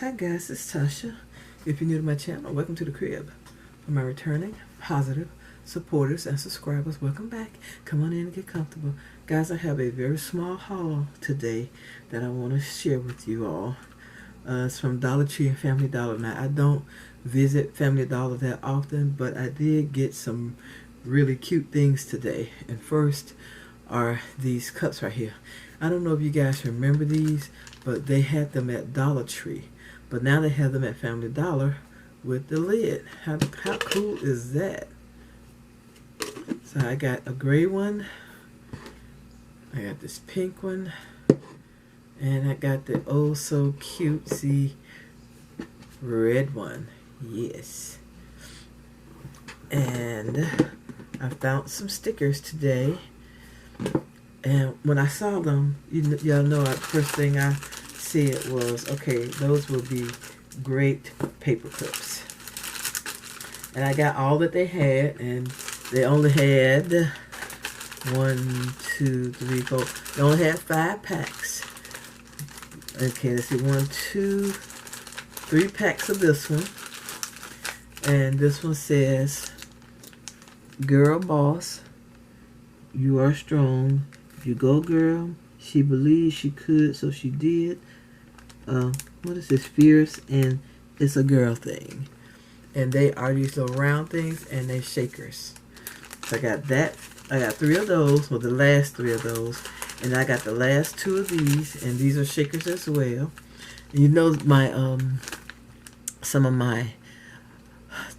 Hi guys, it's Tasha. If you're new to my channel, welcome to the crib. For my returning, positive supporters and subscribers, welcome back. Come on in and get comfortable. Guys, I have a very small haul today that I want to share with you all. It's from Dollar Tree and Family Dollar. Now, I don't visit Family Dollar that often, but I did get some really cute things today. And first are these cups right here. I don't know if you guys remember these, but they had them at Dollar Tree. But now they have them at Family Dollar with the lid. How cool is that? So I got a gray one. I got this pink one. And I got the oh so cutesy red one. Yes. And I found some stickers today. And when I saw them, y'all know the first thing I said was, okay, those will be great paper clips. And I got all that they had, and they only had 1, 2, 3, 4. They only had 5 packs. Okay, let's see, 1, 2, 3 packs of this one. And this one says, "Girl boss, you are strong. If you go, girl, she believed she could, so she did." What is this? Fierce, and it's a girl thing. And they are these little round things, and they're shakers. So I got that. I got 3 of those, well, the last 3 of those. And I got the last 2 of these, and these are shakers as well. And you know my some of my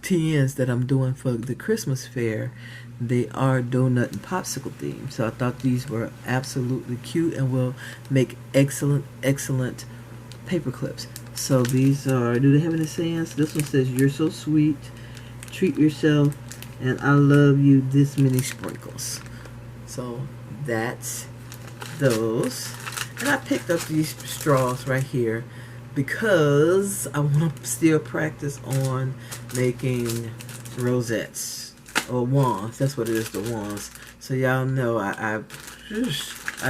TNs that I'm doing for the Christmas fair, they are donut and popsicle themed. So I thought these were absolutely cute and will make excellent paper clips. So these are, do they have any sayings? This one says, "You're so sweet, treat yourself, and I love you, this many sprinkles." So that's those. And I picked up these straws right here because I want to still practice on making rosettes or wands. That's what it is, the wands. So y'all know I've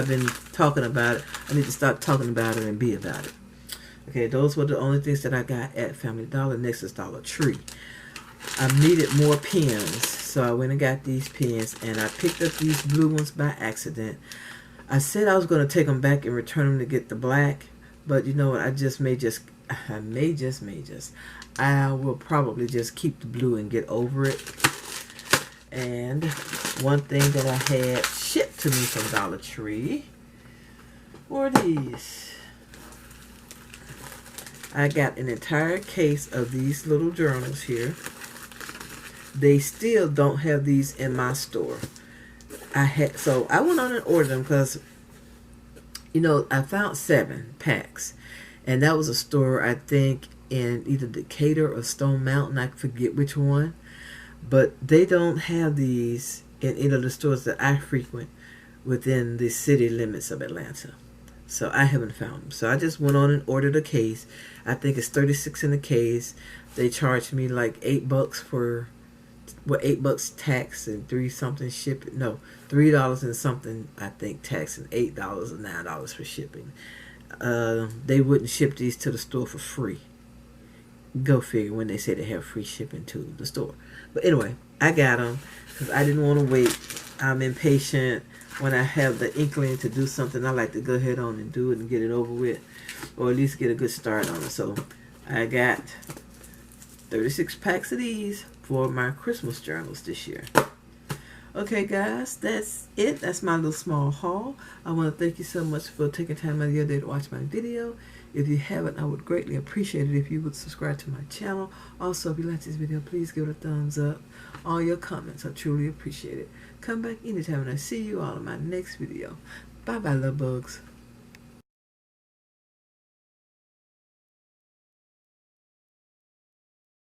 been talking about it. I need to start talking about it and be about it. Okay, those were the only things that I got at Family Dollar. Next is Dollar Tree. I needed more pens, so I went and got these pens, and I picked up these blue ones by accident. I said I was going to take them back and return them to get the black, but you know what? I will probably just keep the blue and get over it. And one thing that I had shipped to me from Dollar Tree were these. I got an entire case of these little journals here. They still don't have these in my store. So I went on and ordered them because, you know, I found 7 packs. And that was a store, I think, in either Decatur or Stone Mountain. I forget which one. But they don't have these in any of the stores that I frequent within the city limits of Atlanta. So I haven't found them. So I just went on and ordered a case. I think it's $36 in the case. They charged me like $8 for, well, $8 tax and $3 shipping. No, $3 and something, I think, tax, and $8 or $9 for shipping. They wouldn't ship these to the store for free. Go figure, when they say they have free shipping to the store. But anyway, I got them because I didn't want to wait. I'm impatient. When I have the inkling to do something, I like to go ahead on and do it and get it over with, or at least get a good start on it. So I got 36 packs of these for my Christmas journals this year. Okay guys, that's it. That's my little small haul. I want to thank you so much for taking time out of your day to watch my video. If you haven't, I would greatly appreciate it if you would subscribe to my channel. Also, if you like this video, please give it a thumbs up. All your comments, I truly appreciate it. Come back anytime and I see you all in my next video. Bye bye, love bugs.